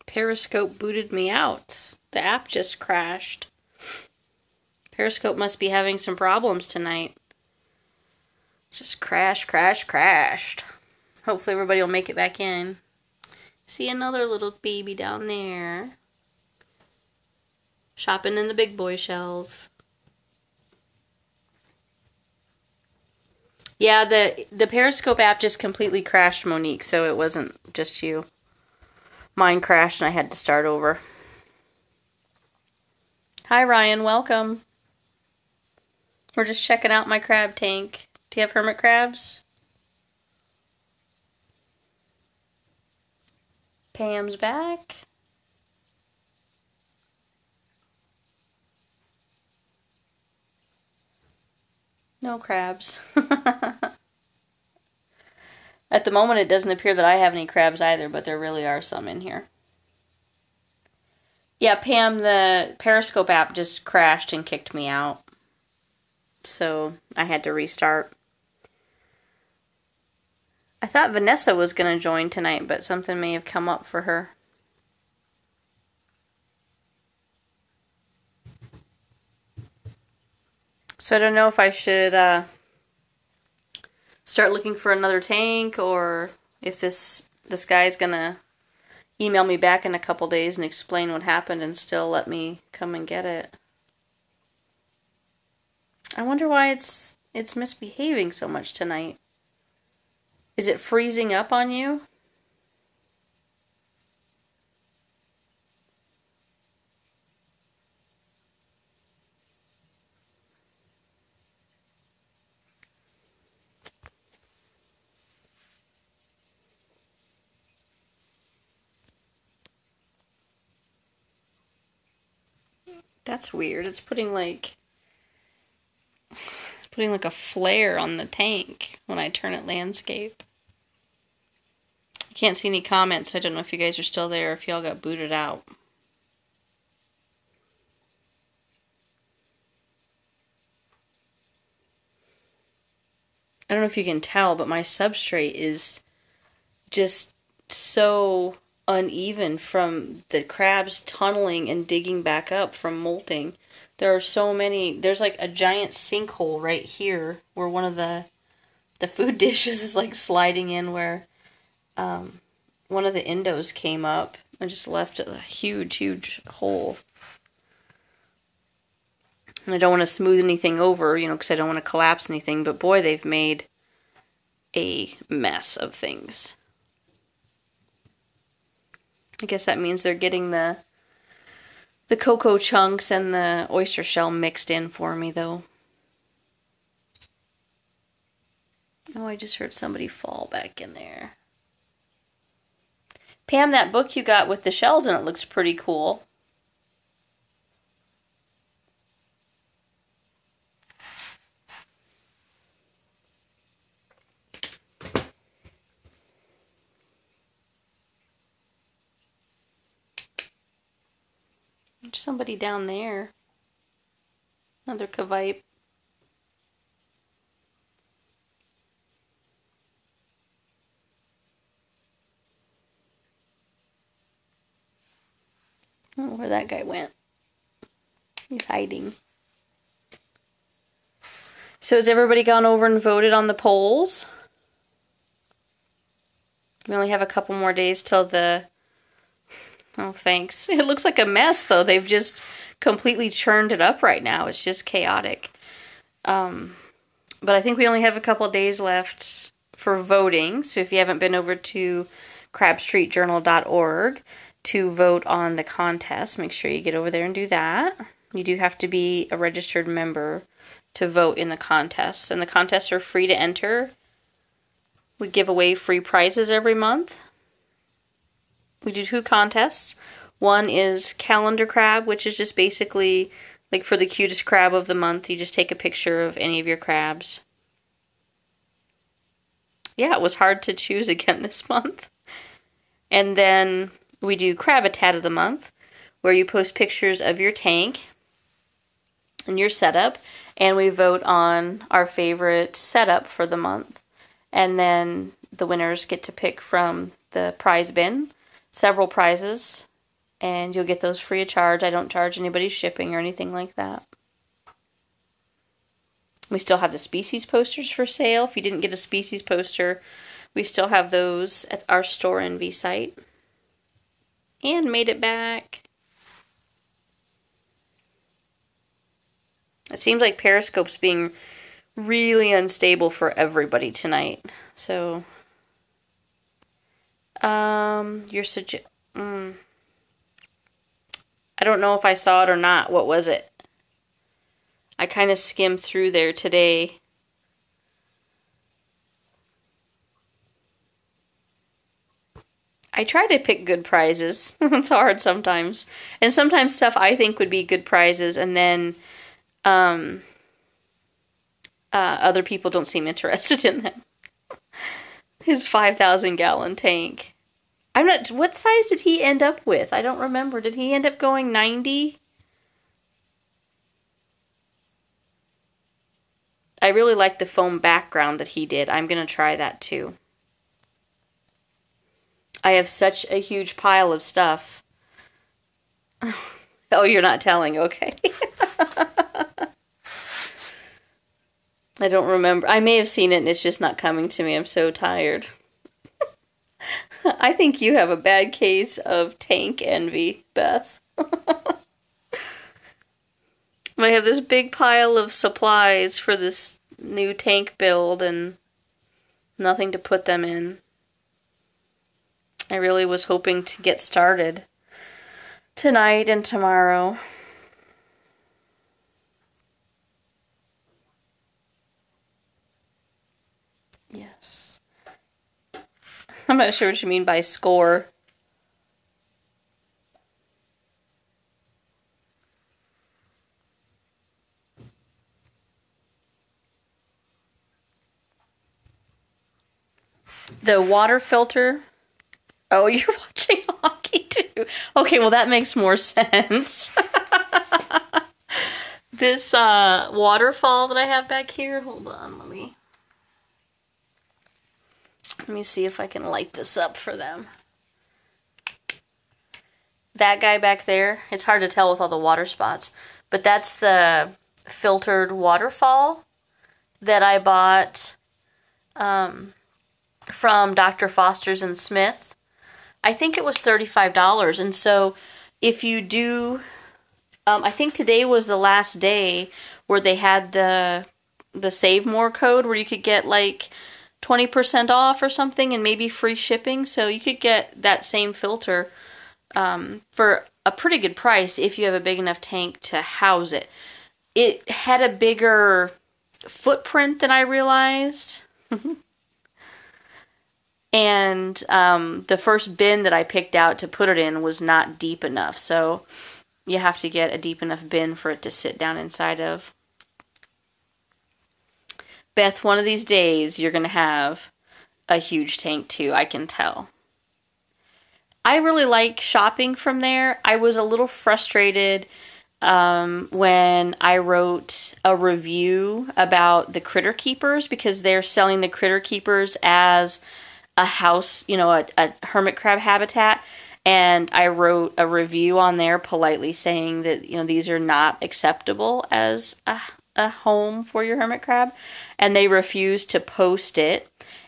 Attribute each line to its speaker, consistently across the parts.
Speaker 1: Periscope booted me out. The app just crashed. Periscope must be having some problems tonight. Just crashed. Hopefully everybody will make it back in. See another little baby down there. Shopping in the big boy shelves. Yeah, the Periscope app just completely crashed, Monique, so it wasn't just you. Mine crashed and I had to start over. Hi Ryan, welcome. We're just checking out my crab tank. Do you have hermit crabs? Pam's back. No crabs. At the moment, it doesn't appear that I have any crabs either, but there really are some in here. Yeah, Pam, the Periscope app just crashed and kicked me out. So I had to restart. I thought Vanessa was going to join tonight, but something may have come up for her. So I don't know if I should start looking for another tank, or if this guy's going to email me back in a couple days and explain what happened and still let me come and get it. I wonder why it's misbehaving so much tonight. Is it freezing up on you? That's weird. It's putting like a flare on the tank when I turn it landscape. I can't see any comments, so I don't know if you guys are still there or if y'all got booted out. I don't know if you can tell, but my substrate is just so uneven from the crabs tunneling and digging back up from molting. There are so many. There's like a giant sinkhole right here where one of the food dishes is like sliding in, where one of the endos came up and just left a huge hole. And I don't want to smooth anything over, because I don't want to collapse anything. But boy, they've made a mess of things. I guess that means they're getting the cocoa chunks and the oyster shell mixed in for me, though. Oh, I just heard somebody fall back in there. Pam, that book you got with the shells in it looks pretty cool. There's somebody down there. Another Kavite. I don't know where that guy went. He's hiding. So has everybody gone over and voted on the polls? We only have a couple more days till the... Oh, thanks. It looks like a mess, though. They've just completely churned it up right now. It's just chaotic. But I think we only have a couple of days left for voting. So if you haven't been over to crabstreetjournal.org to vote on the contest, make sure you get over there and do that. You do have to be a registered member to vote in the contests. And the contests are free to enter. We give away free prizes every month. We do 2 contests. One is calendar crab, which is just basically like for the cutest crab of the month. You just take a picture of any of your crabs. Yeah, it was hard to choose again this month. And then we do crabitat of the month, where you post pictures of your tank and your setup, and we vote on our favorite setup for the month. And then the winners get to pick from the prize bin. Several prizes. and you'll get those free of charge. I don't charge anybody shipping or anything like that. We still have the species posters for sale. If you didn't get a species poster, we still have those at our store Envy site. And made it back. It seems like Periscope's being really unstable for everybody tonight. So, I don't know if I saw it or not. What was it? I kind of skimmed through there today. I try to pick good prizes. It's hard sometimes. And sometimes stuff I think would be good prizes, and then other people don't seem interested in them. His 5,000-gallon tank. I'm not. What size did he end up with? I don't remember. Did he end up going 90? I really like the foam background that he did. I'm going to try that too. I have such a huge pile of stuff. Oh, you're not telling. Okay. I don't remember. I may have seen it and it's just not coming to me. I'm so tired. I think you have a bad case of tank envy, Beth. I have this big pile of supplies for this new tank build and nothing to put them in. I really was hoping to get started tonight and tomorrow. Yes. I'm not sure what you mean by score. The water filter. Oh, you're watching hockey too. Okay, well that makes more sense. This waterfall that I have back here. Hold on, let me see if I can light this up for them. That guy back there, it's hard to tell with all the water spots, but that's the filtered waterfall that I bought from Dr. Foster's and Smith. I think it was $35, and so if you do, I think today was the last day where they had the Save More code where you could get like 20% off or something and maybe free shipping, so you could get that same filter for a pretty good price if you have a big enough tank to house it. It had a bigger footprint than I realized. And the first bin that I picked out to put it in was not deep enough, so you have to get a deep enough bin for it to sit down inside of. Beth, one of these days you're going to have a huge tank too, I can tell. I really like shopping from there. I was a little frustrated when I wrote a review about the Critter Keepers because they're selling the Critter Keepers as a house, a hermit crab habitat, and I wrote a review on there politely saying that, these are not acceptable as a home for your hermit crab, and they refused to post it,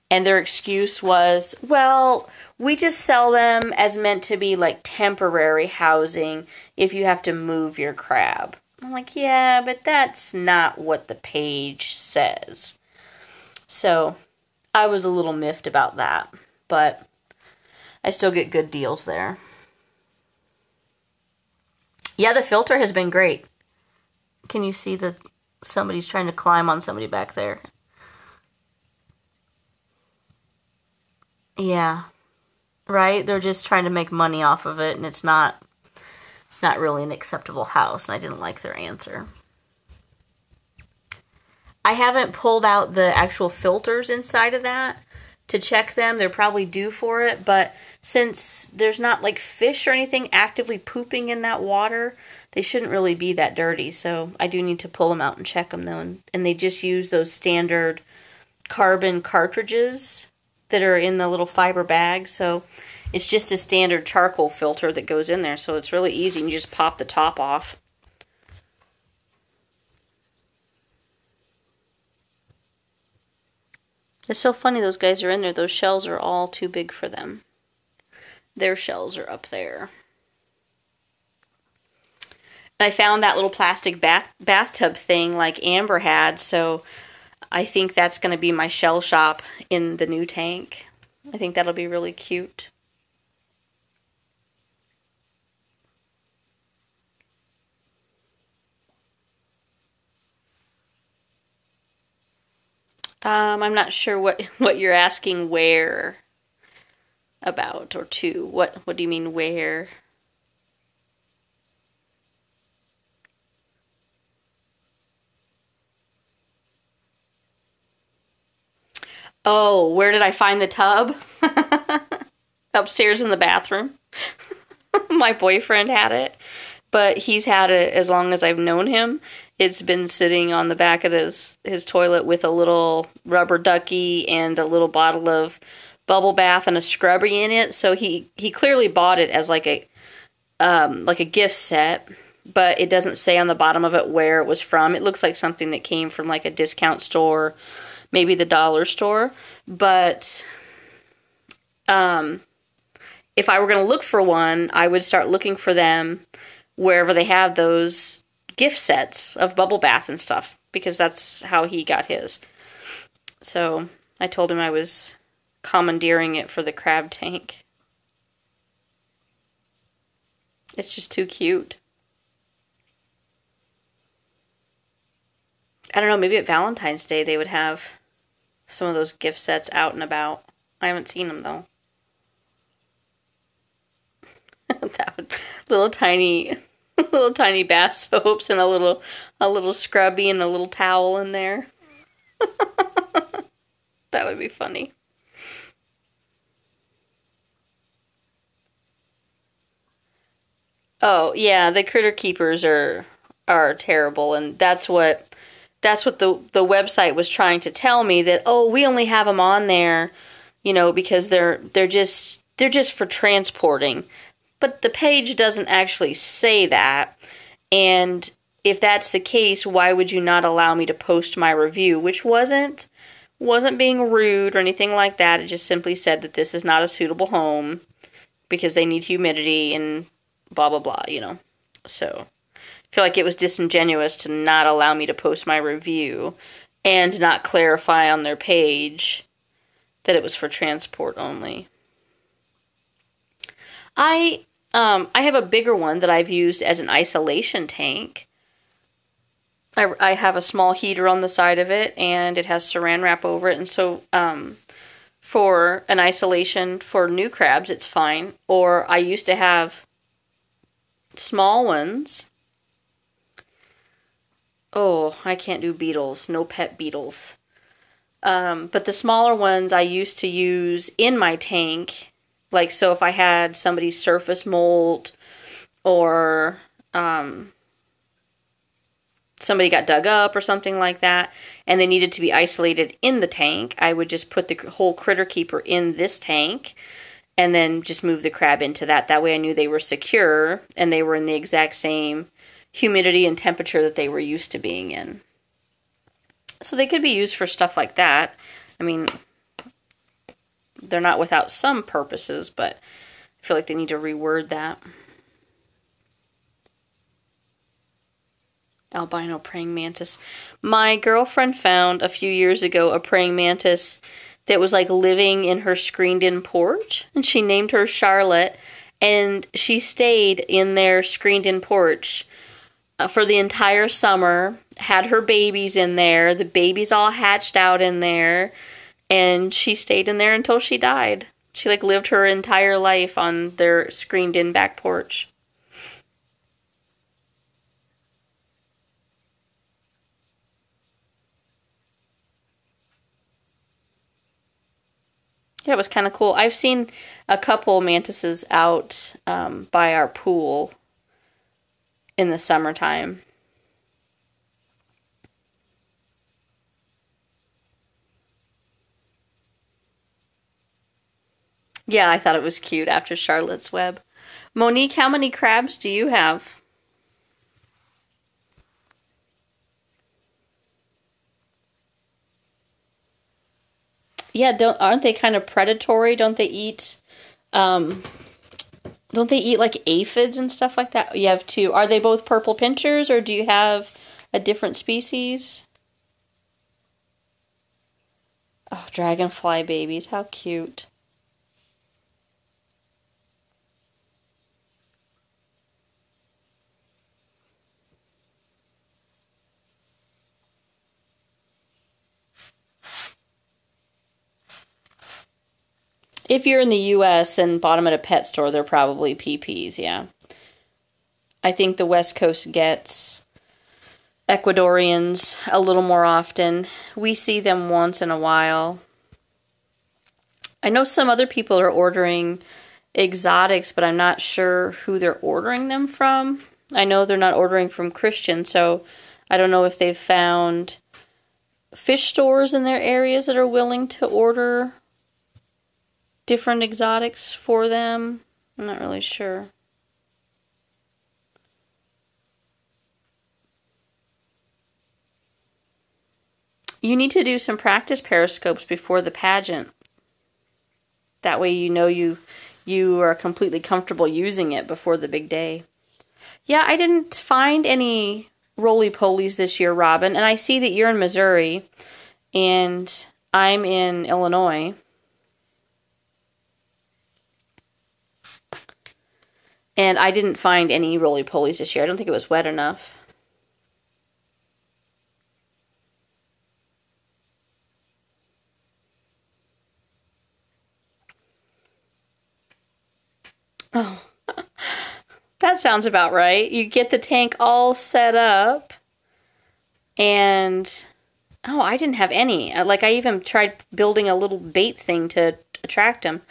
Speaker 1: and their excuse was, well, we just sell them as meant to be like temporary housing if you have to move your crab. I'm like, yeah, but that's not what the page says. So I was a little miffed about that, but I still get good deals there. Yeah, the filter has been great. Can you see that somebody's trying to climb on somebody back there? Yeah, right? They're just trying to make money off of it, and it's not really an acceptable house, and I didn't like their answer. I haven't pulled out the actual filters inside of that to check them. They're probably due for it, but since there's not like fish or anything actively pooping in that water, they shouldn't really be that dirty. So I do need to pull them out and check them though. And they just use those standard carbon cartridges that are in the little fiber bag. So It's just a standard charcoal filter that goes in there, so it's really easy. You just pop the top off. It's so funny those guys are in there. Those shells are all too big for them. Their shells are up there. I found that little plastic bathtub thing like Amber had, so I think that's going to be my shell shop in the new tank. I think that'll be really cute. I'm not sure what you're asking where about or to. What do you mean where? Oh, where did I find the tub? Upstairs in the bathroom. My boyfriend had it, but he's had it as long as I've known him. It's been sitting on the back of his toilet with a little rubber ducky and a little bottle of bubble bath and a scrubby in it. So he clearly bought it as like a gift set, but it doesn't say on the bottom of it where it was from. It looks like something that came from like a discount store, maybe the dollar store. But if I were going to look for one, I would start looking for them wherever they have those gift sets of bubble bath and stuff, because that's how he got his. So I told him I was commandeering it for the crab tank. It's just too cute. I don't know, maybe at Valentine's Day they would have some of those gift sets out and about. I haven't seen them though. Little tiny bath soaps and a little scrubby and a little towel in there. That would be funny. Oh yeah, the critter keepers are terrible, and that's what the website was trying to tell me, that we only have them on there, because they're just for transporting. But the page doesn't actually say that. And if that's the case, why would you not allow me to post my review? Which wasn't being rude or anything like that. It just simply said that this is not a suitable home because they need humidity and blah, blah, blah, So I feel like it was disingenuous to not allow me to post my review and not clarify on their page that it was for transport only. I have a bigger one that I've used as an isolation tank. I have a small heater on the side of it, and it has saran wrap over it, and so for an isolation for new crabs, it's fine. Or I used to have small ones. Oh, I can't do beetles. No pet beetles. But the smaller ones I used to use in my tank. Like, so if I had somebody's surface mold or somebody got dug up or something like that, and they needed to be isolated in the tank, I would just put the whole critter keeper in this tank and then just move the crab into that. That way I knew they were secure and they were in the exact same humidity and temperature that they were used to being in. So they could be used for stuff like that. I mean, they're not without some purposes, but I feel like they need to reword that. Albino praying mantis. My girlfriend found a few years ago a praying mantis that was like living in her screened-in porch, and she named her Charlotte, and she stayed in their screened-in porch for the entire summer, had her babies in there, the babies all hatched out in there, and she stayed in there until she died. She lived her entire life on their screened-in back porch. Yeah, it was kind of cool. I've seen a couple mantises out by our pool in the summertime. Yeah, I thought it was cute after Charlotte's Web. Monique, how many crabs do you have? Yeah, aren't they kind of predatory? Um don't they eat like aphids and stuff like that? You have two. Are they both purple pinchers or do you have a different species? Oh, dragonfly babies, how cute. If you're in the US and bought them at a pet store, they're probably PPs, yeah. I think the West Coast gets Ecuadorians a little more often. We see them once in a while. I know some other people are ordering exotics, but I'm not sure who they're ordering them from. I know they're not ordering from Christian, so I don't know if they've found fish stores in their areas that are willing to order different exotics for them. I'm not really sure. You need to do some practice periscopes before the pageant. That way you know you are completely comfortable using it before the big day. Yeah, I didn't find any roly-polies this year, Robin, and I see that you're in Missouri and I'm in Illinois. And I didn't find any roly-polies this year. I don't think it was wet enough. Oh, that sounds about right. You get the tank all set up, and oh, I didn't have any. Like, I even tried building a little bait thing to attract them.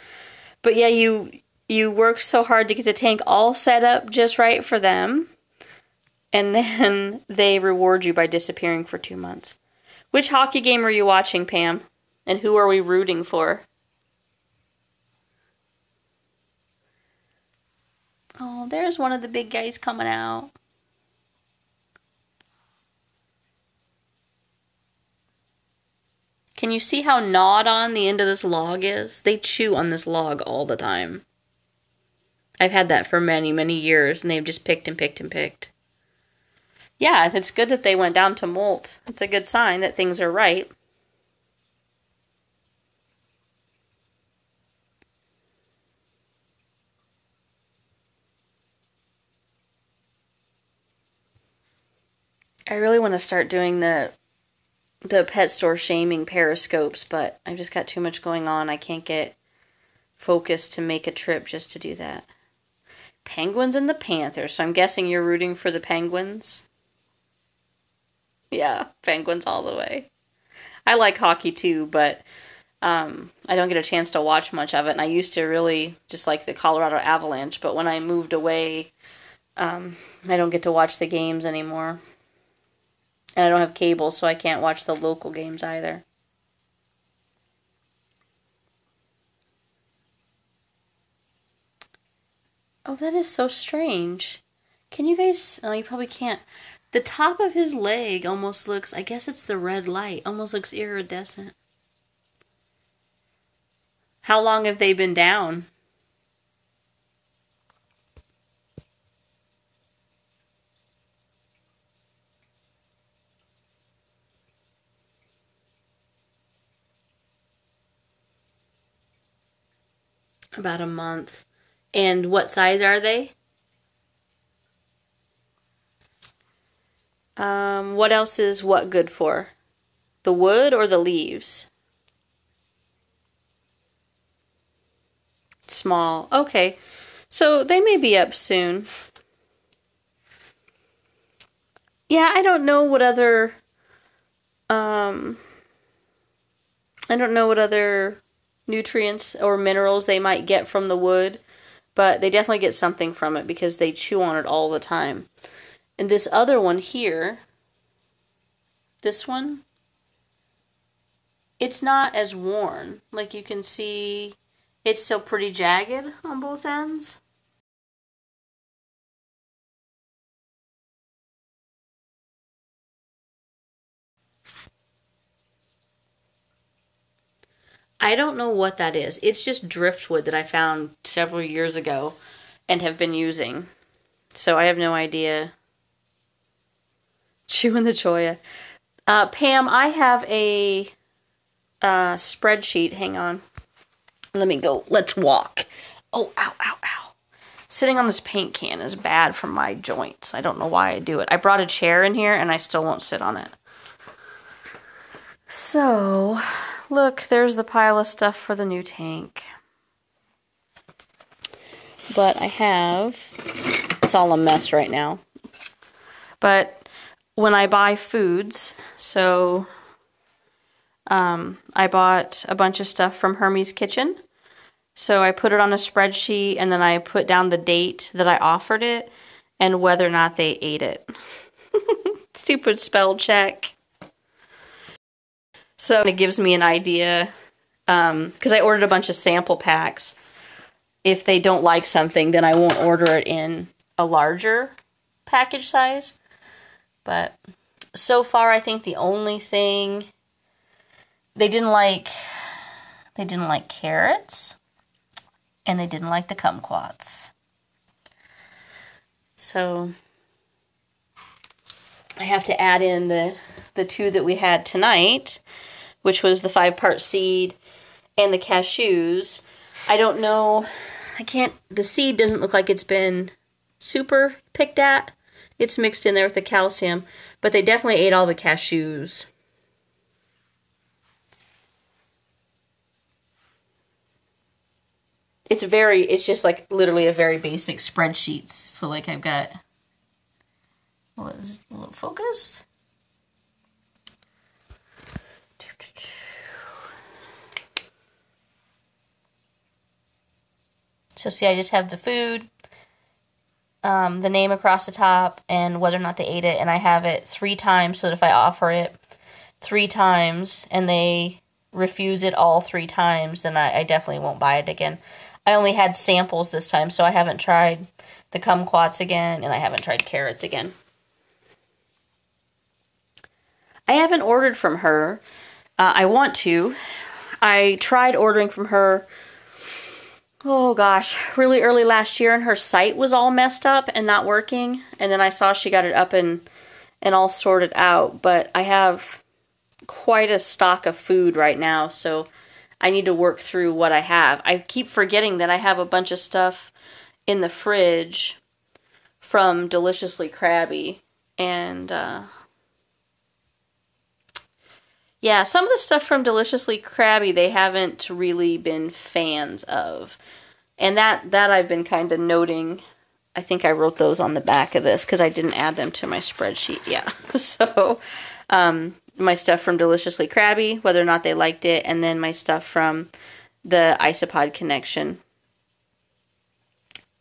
Speaker 1: But yeah, you work so hard to get the tank all set up just right for them, and then they reward you by disappearing for 2 months. Which hockey game are you watching, Pam? And who are we rooting for? Oh, there's one of the big guys coming out. Can you see how gnawed on the end of this log is? They chew on this log all the time. I've had that for many, many years, and they've just picked and picked and picked. Yeah, it's good that they went down to molt. It's a good sign that things are right. I really want to start doing the pet store shaming periscopes, but I've just got too much going on. I can't get focused to make a trip just to do that. Penguins and the Panthers, so I'm guessing you're rooting for the Penguins? Yeah, Penguins all the way. I like hockey too, but I don't get a chance to watch much of it, and I used to really just like the Colorado Avalanche, but when I moved away, I don't get to watch the games anymore. And I don't have cable, so I can't watch the local games either. Oh, that is so strange. Can you guys... Oh, you probably can't. The top of his leg almost looks... I guess it's the red light. Almost looks iridescent. How long have they been down? About a month. And what size are they? What else is what good for? The wood or the leaves? Small. Okay. So they may be up soon. Yeah, I don't know what other nutrients or minerals they might get from the wood, but they definitely get something from it because they chew on it all the time. And this other one here, this one, it's not as worn. Like you can see, It's still pretty jagged on both ends. I don't know what that is. It's just driftwood that I found several years ago and have been using. So I have no idea. Chewing the choya. Pam, I have a spreadsheet. Hang on. Let me go. Let's walk. Oh, ow, ow, ow. Sitting on this paint can is bad for my joints. I don't know why I do it. I brought a chair in here and I still won't sit on it. So, look, there's the pile of stuff for the new tank. But I have, it's all a mess right now. But when I buy foods, so I bought a bunch of stuff from Hermes Kitchen. So I put it on a spreadsheet and then I put down the date that I offered it and whether or not they ate it. Stupid spell check. So it gives me an idea, because I ordered a bunch of sample packs. If they don't like something, then I won't order it in a larger package size. But so far, I think the only thing they didn't like carrots, and they didn't like the kumquats. So I have to add in the two that we had tonight, which was the 5-part seed and the cashews. I don't know, the seed doesn't look like it's been super picked at. It's mixed in there with the calcium, but they definitely ate all the cashews. It's just like literally a very basic spreadsheet. So like I've got, will it focus? So see, I just have the food, the name across the top, and whether or not they ate it, and I have it 3 times so that if I offer it 3 times and they refuse it all 3 times, then I definitely won't buy it again. I only had samples this time, so I haven't tried the kumquats again, and I haven't tried carrots again. I haven't ordered from her. I want to. I tried ordering from her, oh gosh, really early last year, and her site was all messed up and not working. And then I saw she got it up and all sorted out. But I have quite a stock of food right now, so I need to work through what I have. I keep forgetting that I have a bunch of stuff in the fridge from Deliciously Crabby. And, yeah, some of the stuff from Deliciously Crabby they haven't really been fans of. And that I've been kind of noting. I think I wrote those on the back of this because I didn't add them to my spreadsheet. Yeah. So, my stuff from Deliciously Crabby, whether or not they liked it, and then my stuff from the Isopod Connection.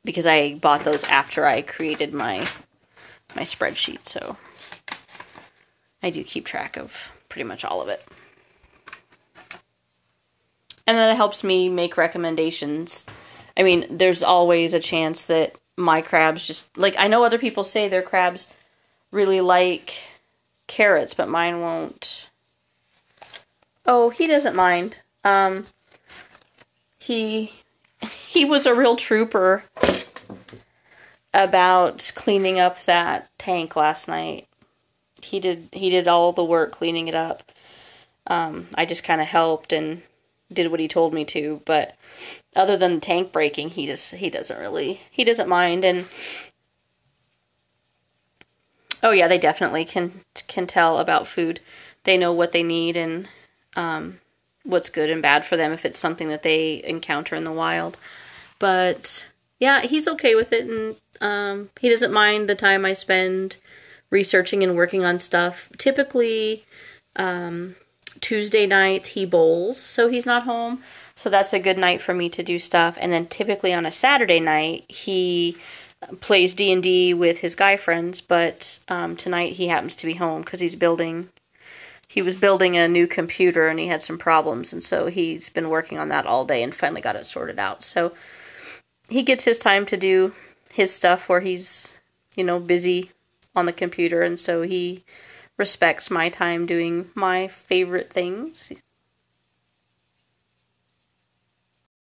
Speaker 1: Because I bought those after I created my spreadsheet, so I do keep track of pretty much all of it. And then it helps me make recommendations. I mean, there's always a chance that my crabs just, like, I know other people say their crabs really like carrots, but mine won't. Oh, he doesn't mind. He was a real trooper about cleaning up that tank last night. He did all the work cleaning it up. I just kind of helped and did what he told me to, but other than the tank breaking, he doesn't mind. And oh yeah, they definitely can tell about food. They know what they need and what's good and bad for them if it's something that they encounter in the wild. But yeah, he's okay with it, and he doesn't mind the time I spend researching and working on stuff. Typically, Tuesday nights he bowls, so he's not home. So that's a good night for me to do stuff. And then typically on a Saturday night, he plays D&D with his guy friends, but tonight he happens to be home because he's building he was building a new computer and he had some problems, and so he's been working on that all day and finally got it sorted out. So he gets his time to do his stuff where he's, busy on the computer, and so he respects my time doing my favorite things.